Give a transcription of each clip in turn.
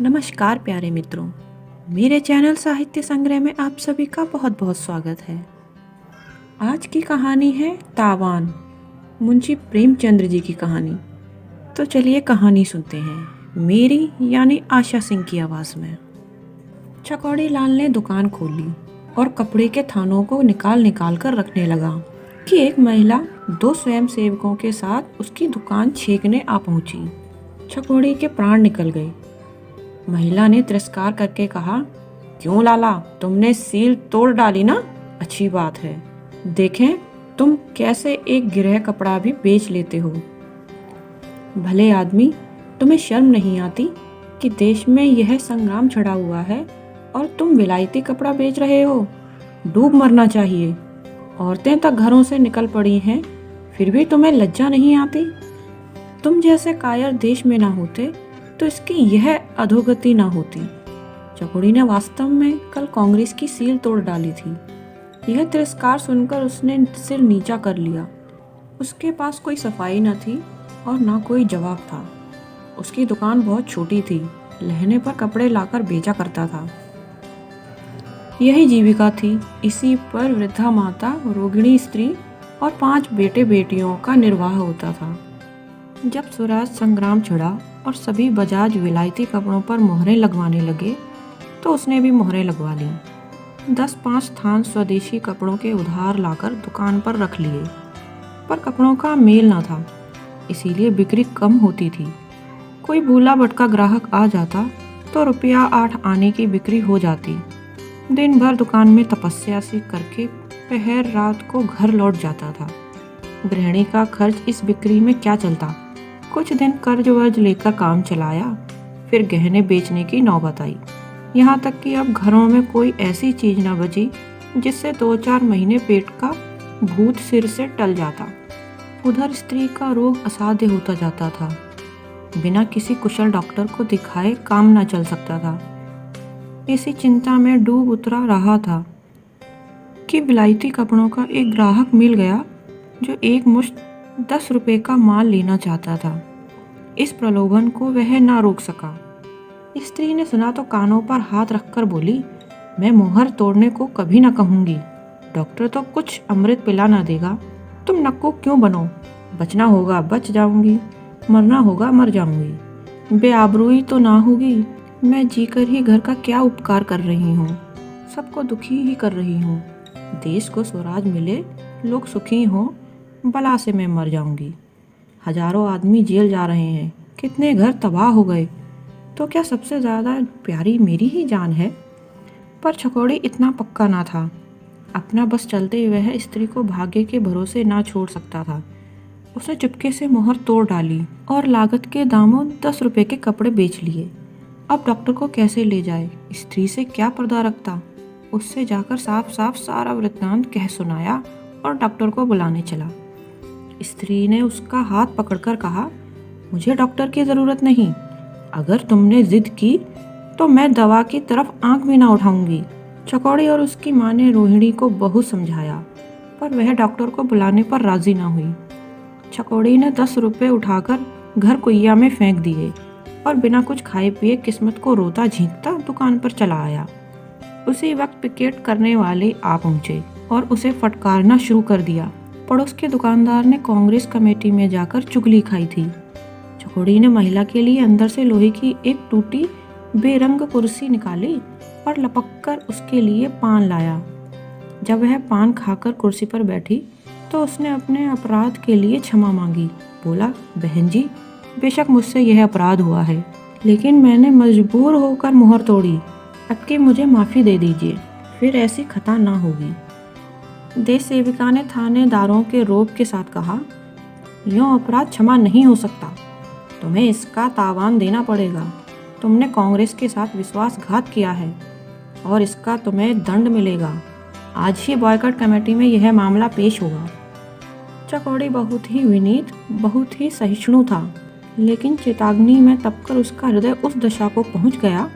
नमस्कार प्यारे मित्रों, मेरे चैनल साहित्य संग्रह में आप सभी का बहुत बहुत स्वागत है। आज की कहानी है तावान, मुंशी प्रेमचंद्र जी की कहानी। तो चलिए कहानी सुनते हैं, मेरी यानी आशा सिंह की आवाज़ में। चकौड़ी लाल ने दुकान खोली और कपड़े के थानों को निकाल निकाल कर रखने लगा कि एक महिला 2 स्वयंसेवकों के साथ उसकी दुकान छेकने आ पहुंची। चकौड़ी के प्राण निकल गए। महिला ने तिरस्कार करके कहा, क्यों लाला, तुमने सील तोड़ डाली ना? अच्छी बात है। देखें तुम कैसे एक गिरह कपड़ा भी बेच लेते हो। भले आदमी, तुम्हें शर्म नहीं आती कि देश में यह संग्राम छिड़ा हुआ है और तुम विलायती कपड़ा बेच रहे हो? डूब मरना चाहिए। औरतें तक घरों से निकल पड़ी हैं, फिर भी तुम्हें लज्जा नहीं आती? तुम जैसे कायर देश में ना होते तो इसकी यह अधोगति ना होती। चकौड़ी ने वास्तव में कल कांग्रेस की सील तोड़ डाली थी। यह तिरस्कार सुनकर उसने सिर नीचा कर लिया। उसके पास कोई सफाई न थी और ना कोई जवाब था। उसकी दुकान बहुत छोटी थी, लहने पर कपड़े लाकर बेचा करता था। यही जीविका थी। इसी पर वृद्धा माता, रोगिणी स्त्री और 5 बेटे बेटियों का निर्वाह होता था। जब स्वराज संग्राम छिड़ा और सभी बजाज विलायती कपड़ों पर मोहरें लगवाने लगे तो उसने भी मोहरें लगवा लीं। 10-5 थान स्वदेशी कपड़ों के उधार लाकर दुकान पर रख लिए, पर कपड़ों का मेल न था, इसीलिए बिक्री कम होती थी। कोई भूला भटका ग्राहक आ जाता तो रुपया 8 आने की बिक्री हो जाती। दिन भर दुकान में तपस्या सी करके पहर रात को घर लौट जाता था। गृहिणी का खर्च इस बिक्री में क्या चलता। कुछ दिन कर्ज वर्ज लेकर काम चलाया, फिर गहने बेचने की नौबत आई। यहाँ तक कि अब घरों में कोई ऐसी चीज न बची जिससे 2-4 महीने पेट का भूत सिर से टल जाता। उधर स्त्री का रोग असाध्य होता जाता था। बिना किसी कुशल डॉक्टर को दिखाए काम न चल सकता था। इसी चिंता में डूब उतरा रहा था कि विलायती कपड़ों का एक ग्राहक मिल गया जो एक मुश्त 10 रुपए का माल लेना चाहता था। इस प्रलोभन को वह ना रोक सका। स्त्री ने सुना तो कानों पर हाथ रखकर बोली, मैं मोहर तोड़ने को कभी ना कहूँगी। डॉक्टर तो कुछ अमृत पिला ना देगा। तुम नक्कू क्यों बनो? बचना होगा बच जाऊंगी, मरना होगा मर जाऊंगी। बेआबरूई तो ना होगी। मैं जीकर ही घर का क्या उपकार कर रही हूँ, सबको दुखी ही कर रही हूँ। देश को स्वराज मिले, लोग सुखी हों, बला से मैं मर जाऊंगी। हजारों आदमी जेल जा रहे हैं, कितने घर तबाह हो गए, तो क्या सबसे ज़्यादा प्यारी मेरी ही जान है? पर चकौड़ी इतना पक्का ना था। अपना बस चलते वह स्त्री को भाग्य के भरोसे ना छोड़ सकता था। उसने चुपके से मोहर तोड़ डाली और लागत के दामों 10 रुपए के कपड़े बेच लिए। अब डॉक्टर को कैसे ले जाए? स्त्री से क्या पर्दा रखता? उससे जाकर साफ साफ सारा वृत्तांत कह सुनाया और डॉक्टर को बुलाने चला। स्त्री ने उसका हाथ पकड़कर कहा, मुझे डॉक्टर की ज़रूरत नहीं। अगर तुमने जिद की तो मैं दवा की तरफ आंख भी ना उठाऊंगी। चकौड़ी और उसकी माँ ने रोहिणी को बहुत समझाया, पर वह डॉक्टर को बुलाने पर राजी ना हुई। चकौड़ी ने 10 रुपए उठाकर घर कुइया में फेंक दिए और बिना कुछ खाए पिए किस्मत को रोता झींकता दुकान पर चला आया। उसी वक्त पिकेट करने वाले आ पहुंचे और उसे फटकारना शुरू कर दिया। पड़ोस के दुकानदार ने कांग्रेस कमेटी में जाकर चुगली खाई थी। चकौड़ी ने महिला के लिए अंदर से लोहे की एक टूटी बेरंग कुर्सी निकाली और लपककर उसके लिए पान लाया। जब वह पान खाकर कुर्सी पर बैठी तो उसने अपने अपराध के लिए क्षमा मांगी। बोला, बहन जी, बेशक मुझसे यह अपराध हुआ है, लेकिन मैंने मजबूर होकर मोहर तोड़ी। अब की मुझे माफ़ी दे दीजिए, फिर ऐसी खता ना होगी। देश सेविका ने थानेदारों के रोब के साथ कहा, यूँ अपराध क्षमा नहीं हो सकता, तुम्हें इसका तावान देना पड़ेगा। तुमने कांग्रेस के साथ विश्वासघात किया है और इसका तुम्हें दंड मिलेगा। आज ही बॉयकॉट कमेटी में यह मामला पेश होगा। चकौड़ी बहुत ही विनीत, बहुत ही सहिष्णु था, लेकिन चेतावनी में तपकर उसका हृदय उस दशा को पहुंच गया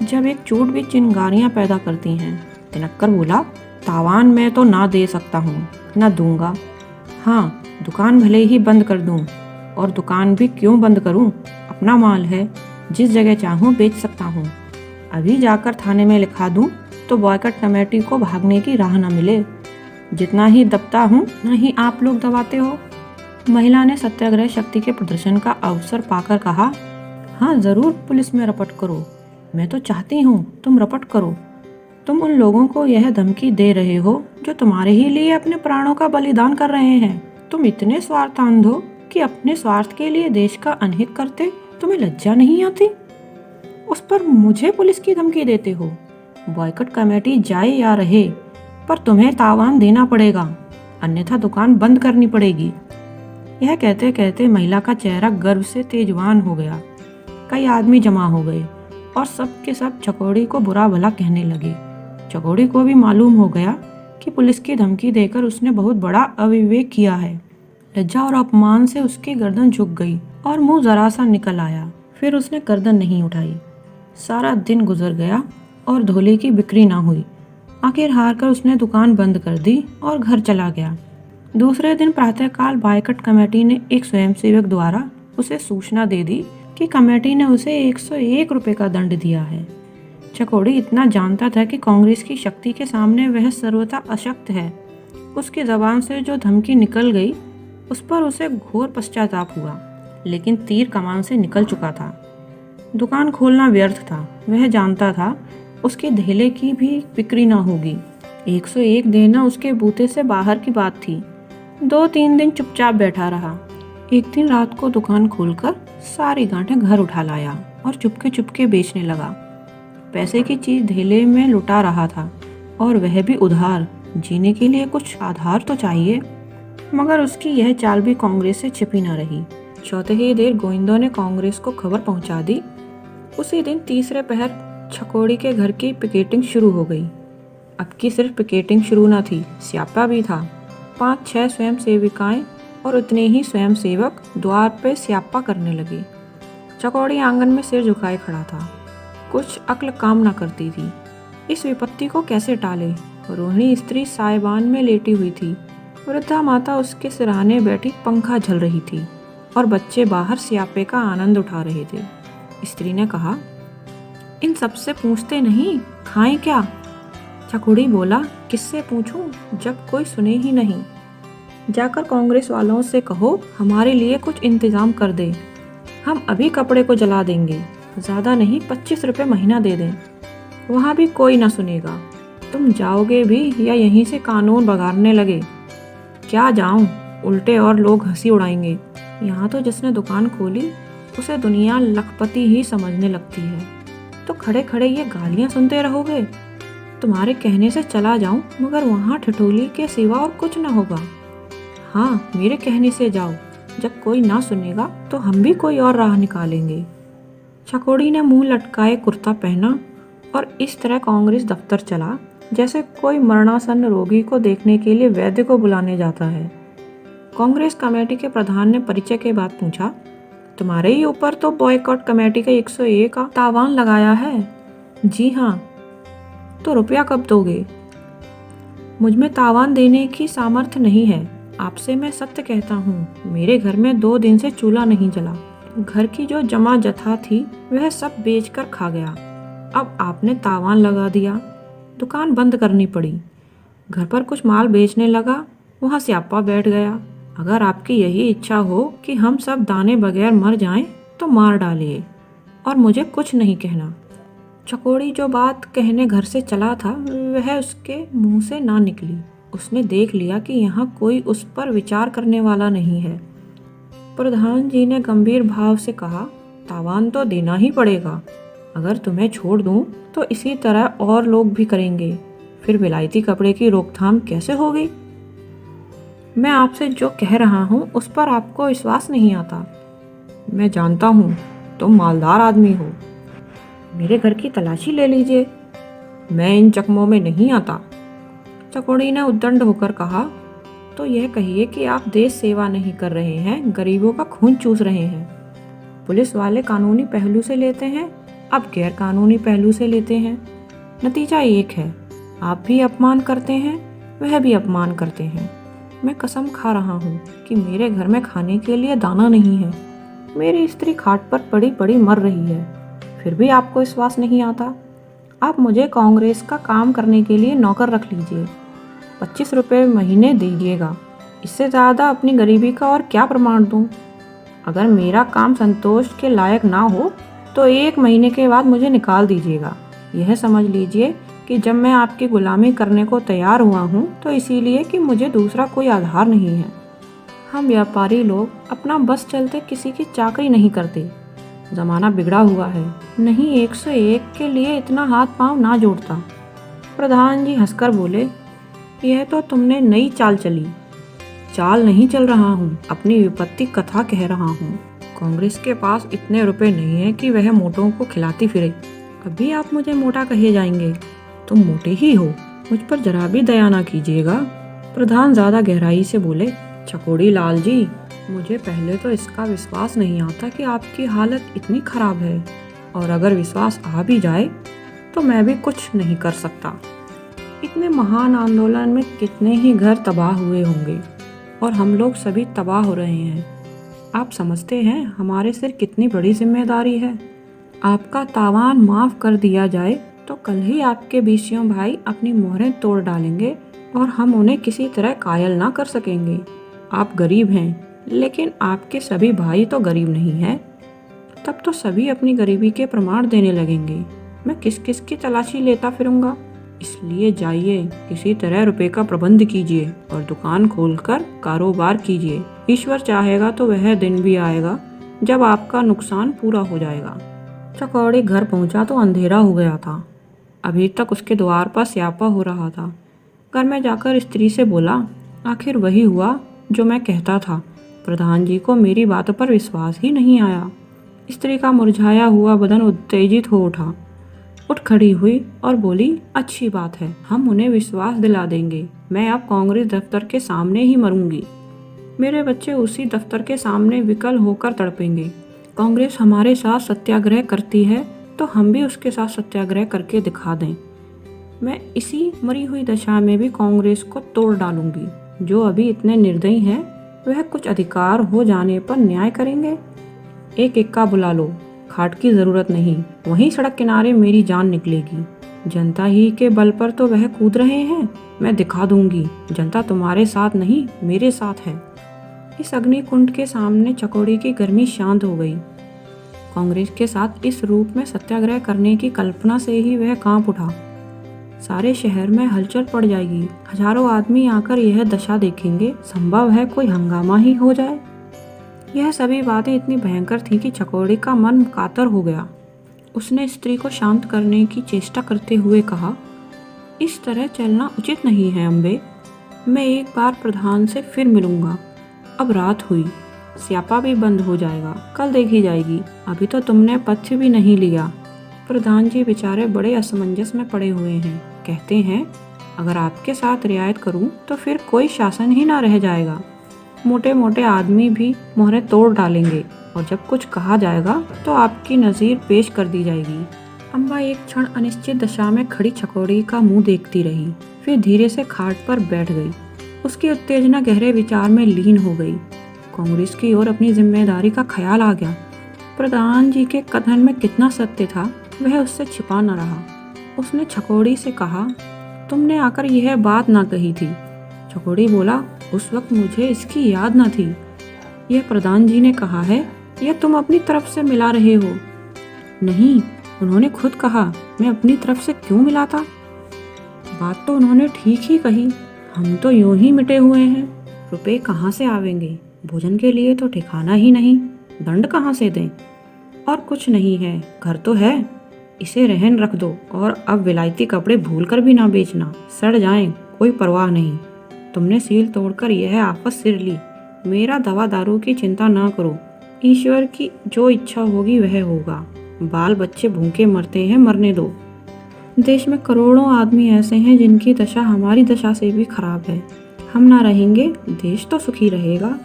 जब एक चोट भी चिंगारियां पैदा करती हैं। तिनक्कर बोला, तावान मैं तो ना दे सकता हूँ, ना दूंगा। हाँ, दुकान भले ही बंद कर दूँ, और दुकान भी क्यों बंद करूँ? अपना माल है, जिस जगह चाहूँ बेच सकता हूँ। अभी जाकर थाने में लिखा दूँ तो बॉयकॉट कमेटी को भागने की राह न मिले। जितना ही दबता हूँ उतना ही आप लोग दबाते हो। महिला ने सत्याग्रह शक्ति के प्रदर्शन का अवसर पाकर कहा, हाँ जरूर पुलिस में रपट करो, मैं तो चाहती हूँ तुम रपट करो। तुम उन लोगों को यह धमकी दे रहे हो जो तुम्हारे ही लिए अपने प्राणों का बलिदान कर रहे हैं। तुम इतने स्वार्थांध हो कि अपने स्वार्थ के लिए देश का अनहित करते तुम्हें लज्जा नहीं आती। उस पर मुझे पुलिस की धमकी देते हो। बॉयकॉट कमेटी जाए या रहे, पर तुम्हें तावान देना पड़ेगा, अन्यथा दुकान बंद करनी पड़ेगी। यह कहते कहते महिला का चेहरा गर्व से तेजवान हो गया। कई आदमी जमा हो गए और सब के सब चकोड़ी को बुरा भला कहने लगे। चकोड़ी को भी मालूम हो गया कि पुलिस की धमकी देकर उसने बहुत बड़ा अविवेक किया है। लज्जा और अपमान से उसकी गर्दन झुक गई और मुंह जरा सा निकल आया। फिर उसने गर्दन नहीं उठाई। सारा दिन गुजर गया और धोले की बिक्री ना हुई। आखिर हार कर उसने दुकान बंद कर दी और घर चला गया। दूसरे दिन प्रातःकाल बॉयकॉट कमेटी ने एक स्वयंसेवक द्वारा उसे सूचना दे दी कि कमेटी ने उसे 101 रुपये का दंड दिया है। चकोड़ी इतना जानता था कि कांग्रेस की शक्ति के सामने वह सर्वथा अशक्त है। उसकी जबान से जो धमकी निकल गई उस पर उसे घोर पश्चाताप हुआ, लेकिन तीर कमान से निकल चुका था। दुकान खोलना व्यर्थ था। वह जानता था उसके धेले की भी बिक्री ना होगी। 101 देना उसके बूते से बाहर की बात थी। 2-3 दिन चुपचाप बैठा रहा। एक दिन रात को दुकान खोलकर सारी गांठें घर उठा लाया और चुपके चुपके बेचने लगा। पैसे की चीज धेले में लुटा रहा था और वह भी उधार। जीने के लिए कुछ आधार तो चाहिए। मगर उसकी यह चाल भी कांग्रेस से छिपी न रही। चौथे ही देर गोविंदो ने कांग्रेस को खबर पहुंचा दी। उसी दिन तीसरे पहर चकोड़ी के घर की पिकेटिंग शुरू हो गई। अब की सिर्फ पिकेटिंग शुरू न थी, स्यापा भी था। 5-6 स्वयं सेविकाएं और उतने ही स्वयं सेवक द्वार पे स्यापा करने लगे। चकोड़ी आंगन में सिर झुकाए खड़ा था। कुछ अक्ल काम न करती थी। इस विपत्ति को कैसे टाले। रोहिणी स्त्री साइबान में लेटी हुई थी। वृद्धा माता उसके सिरहाने बैठी पंखा झल रही थी और बच्चे बाहर स्यापे का आनंद उठा रहे थे। स्त्री ने कहा, इन सबसे पूछते नहीं, खाएं क्या? चकोड़ी बोला, किससे पूछूं जब कोई सुने ही नहीं। जाकर कांग्रेस वालों से कहो हमारे लिए कुछ इंतजाम कर दे। हम अभी कपड़े को जला देंगे। ज़्यादा नहीं 25 रुपये महीना दे दें। वहाँ भी कोई ना सुनेगा। तुम जाओगे भी या यहीं से कानून बगाड़ने लगे? क्या जाऊं, उल्टे और लोग हंसी उड़ाएंगे। यहाँ तो जिसने दुकान खोली उसे दुनिया लखपति ही समझने लगती है। तो खड़े खड़े ये गालियाँ सुनते रहोगे? तुम्हारे कहने से चला जाऊं मगर वहाँ ठिठोली के सिवा और कुछ ना होगा। हाँ, मेरे कहने से जाओ। जब कोई ना सुनेगा तो हम भी कोई और राह निकालेंगे। चकोड़ी ने मुंह लटकाए कुर्ता पहना और इस तरह कांग्रेस दफ्तर चला जैसे कोई मरणासन्न रोगी को देखने के लिए वैद्य को बुलाने जाता है। कांग्रेस कमेटी के प्रधान ने परिचय के बाद पूछा, तुम्हारे ही ऊपर तो बॉयकॉट कमेटी का 101 का तावान लगाया है। जी हाँ। तो रुपया कब दोगे? मुझमें तावान देने की सामर्थ्य नहीं है। आपसे मैं सत्य कहता हूँ, मेरे घर में 2 दिन से चूल्हा नहीं जला। घर की जो जमा जथा थी वह सब बेचकर खा गया। अब आपने तावान लगा दिया, दुकान बंद करनी पड़ी। घर पर कुछ माल बेचने लगा, वहाँ स्यापा बैठ गया। अगर आपकी यही इच्छा हो कि हम सब दाने बगैर मर जाएं, तो मार डालिए और मुझे कुछ नहीं कहना। चकोड़ी जो बात कहने घर से चला था वह उसके मुंह से ना निकली। उसने देख लिया कि यहाँ कोई उस पर विचार करने वाला नहीं है। प्रधान जी ने गंभीर भाव से कहा, तावान तो देना ही पड़ेगा। अगर तुम्हें छोड़ दूं तो इसी तरह और लोग भी करेंगे। फिर विलायती कपड़े की रोकथाम कैसे होगी? मैं आपसे जो कह रहा हूँ उस पर आपको विश्वास नहीं आता। मैं जानता हूँ तुम मालदार आदमी हो। मेरे घर की तलाशी ले लीजिए, मैं इन चकमों में नहीं आता। चकोड़ी ने उद्दंड होकर कहा, तो यह कहिए कि आप देश सेवा नहीं कर रहे हैं, गरीबों का खून चूस रहे हैं। पुलिस वाले कानूनी पहलू से लेते हैं, अब गैर कानूनी पहलू से लेते हैं। नतीजा एक है, आप भी अपमान करते हैं, वह भी अपमान करते हैं। मैं कसम खा रहा हूँ कि मेरे घर में खाने के लिए दाना नहीं है। मेरी स्त्री खाट पर पड़ी पड़ी मर रही है, फिर भी आपको विश्वास नहीं आता। आप मुझे कांग्रेस का काम करने के लिए नौकर रख लीजिए, 25 रुपये महीने दीजिएगा। इससे ज़्यादा अपनी गरीबी का और क्या प्रमाण दूँ? अगर मेरा काम संतोष के लायक ना हो तो 1 महीने के बाद मुझे निकाल दीजिएगा। यह समझ लीजिए कि जब मैं आपकी गुलामी करने को तैयार हुआ हूँ तो इसीलिए कि मुझे दूसरा कोई आधार नहीं है। हम व्यापारी लोग अपना बस चलते किसी की चाकरी नहीं करते। ज़माना बिगड़ा हुआ है, नहीं 101 के लिए इतना हाथ पांव ना जोड़ता। प्रधान जी हंसकर बोले, यह तो तुमने नई चाल चली। चाल नहीं चल रहा हूँ, अपनी विपत्ति कथा कह रहा हूँ। कांग्रेस के पास इतने रुपए नहीं है कि वह मोटों को खिलाती फिरे। अभी आप मुझे मोटा कहे जाएंगे, तुम मोटे ही हो, मुझ पर जरा भी दया ना कीजिएगा। प्रधान ज़्यादा गहराई से बोले, चकोड़ी लाल जी, मुझे पहले तो इसका विश्वास नहीं आता कि आपकी हालत इतनी खराब है, और अगर विश्वास आ भी जाए तो मैं भी कुछ नहीं कर सकता। इतने महान आंदोलन में कितने ही घर तबाह हुए होंगे और हम लोग सभी तबाह हो रहे हैं। आप समझते हैं हमारे सिर कितनी बड़ी जिम्मेदारी है। आपका तावान माफ़ कर दिया जाए तो कल ही आपके बीसियों भाई अपनी मोहरें तोड़ डालेंगे और हम उन्हें किसी तरह कायल ना कर सकेंगे। आप गरीब हैं, लेकिन आपके सभी भाई तो गरीब नहीं हैं। तब तो सभी अपनी गरीबी के प्रमाण देने लगेंगे। मैं किस किस की तलाशी लेता फिरूंगा। इसलिए जाइए, किसी तरह रुपए का प्रबंध कीजिए और दुकान खोलकर कारोबार कीजिए। ईश्वर चाहेगा तो वह दिन भी आएगा जब आपका नुकसान पूरा हो जाएगा। चकौड़ी घर पहुंचा तो अंधेरा हो गया था। अभी तक उसके द्वार पर स्यापा हो रहा था। घर में जाकर स्त्री से बोला, आखिर वही हुआ जो मैं कहता था। प्रधान जी को मेरी बात पर विश्वास ही नहीं आया। स्त्री का मुरझाया हुआ बदन उत्तेजित हो उठा। उठ खड़ी हुई और बोली, अच्छी बात है, हम उन्हें विश्वास दिला देंगे। मैं अब कांग्रेस दफ्तर के सामने ही मरूंगी। मेरे बच्चे उसी दफ्तर के सामने विकल होकर तड़पेंगे। कांग्रेस हमारे साथ सत्याग्रह करती है तो हम भी उसके साथ सत्याग्रह करके दिखा दें। मैं इसी मरी हुई दशा में भी कांग्रेस को तोड़ डालूंगी। जो अभी इतने निर्दयी हैं वह कुछ अधिकार हो जाने पर न्याय करेंगे। एक इक्का बुला लो, खाट की जरूरत नहीं, वहीं सड़क किनारे मेरी जान निकलेगी। जनता ही के बल पर तो वह कूद रहे हैं। मैं दिखा दूंगी, जनता तुम्हारे साथ नहीं मेरे साथ है। इस अग्निकुंड के सामने चकोड़ी की गर्मी शांत हो गई। कांग्रेस के साथ इस रूप में सत्याग्रह करने की कल्पना से ही वह कांप उठा। सारे शहर में हलचल पड़ जाएगी। हजारों आदमी आकर यह दशा देखेंगे। संभव है कोई हंगामा ही हो जाए। यह सभी बातें इतनी भयंकर थीं कि चकोड़ी का मन कातर हो गया। उसने स्त्री को शांत करने की चेष्टा करते हुए कहा, इस तरह चलना उचित नहीं है अम्बे। मैं एक बार प्रधान से फिर मिलूंगा। अब रात हुई, स्यापा भी बंद हो जाएगा, कल देखी जाएगी। अभी तो तुमने पथ्य भी नहीं लिया। प्रधान जी बेचारे बड़े असमंजस में पड़े हुए हैं। कहते हैं अगर आपके साथ रियायत करूं तो फिर कोई शासन ही ना रह जाएगा। मोटे मोटे आदमी भी मोहरें तोड़ डालेंगे और जब कुछ कहा जाएगा तो आपकी नज़ीर पेश कर दी जाएगी। अम्बा एक क्षण अनिश्चित दशा में खड़ी चकोड़ी का मुंह देखती रही, फिर धीरे से खाट पर बैठ गई। उसकी उत्तेजना गहरे विचार में लीन हो गई। कांग्रेस की ओर अपनी जिम्मेदारी का ख्याल आ गया। प्रधान जी के कथन में कितना सत्य था वह उससे छिपा न रहा। उसने चकोड़ी से कहा, तुमने आकर यह बात ना कही थी। चकोड़ी बोला, उस वक्त मुझे इसकी याद न थी। यह प्रधान जी ने कहा है या तुम अपनी तरफ से मिला रहे हो? नहीं, उन्होंने खुद कहा। मैं अपनी तरफ से क्यों मिलाता? बात तो उन्होंने ठीक ही कही। हम तो यूं ही मिटे हुए हैं। रुपए कहाँ से आवेंगे? भोजन के लिए तो ठिकाना ही नहीं, दंड कहाँ से दें? और कुछ नहीं है, घर तो है, इसे रहन रख दो। और अब विलायती कपड़े भूलकर भी ना बेचना, सड़ जाएं, कोई परवाह नहीं। तुमने सील तोड़कर यह आफत सिर ली। मेरा दवा दारू की चिंता ना करो, ईश्वर की जो इच्छा होगी वह होगा। बाल बच्चे भूखे मरते हैं, मरने दो। देश में करोड़ों आदमी ऐसे हैं जिनकी दशा हमारी दशा से भी खराब है। हम ना रहेंगे, देश तो सुखी रहेगा।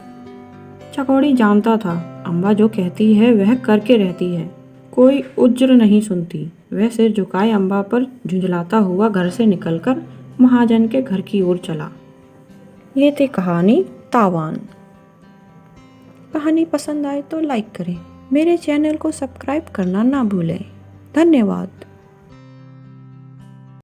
चकोड़ी जानता था अम्बा जो कहती है वह करके रहती है। कोई उज्र नहीं सुनती। वह सिर झुकाए अम्बा पर झुंझलाता हुआ घर से निकलकर महाजन के घर की ओर चला। ये थी कहानी तावान। कहानी पसंद आए तो लाइक करें। मेरे चैनल को सब्सक्राइब करना ना भूलें। धन्यवाद।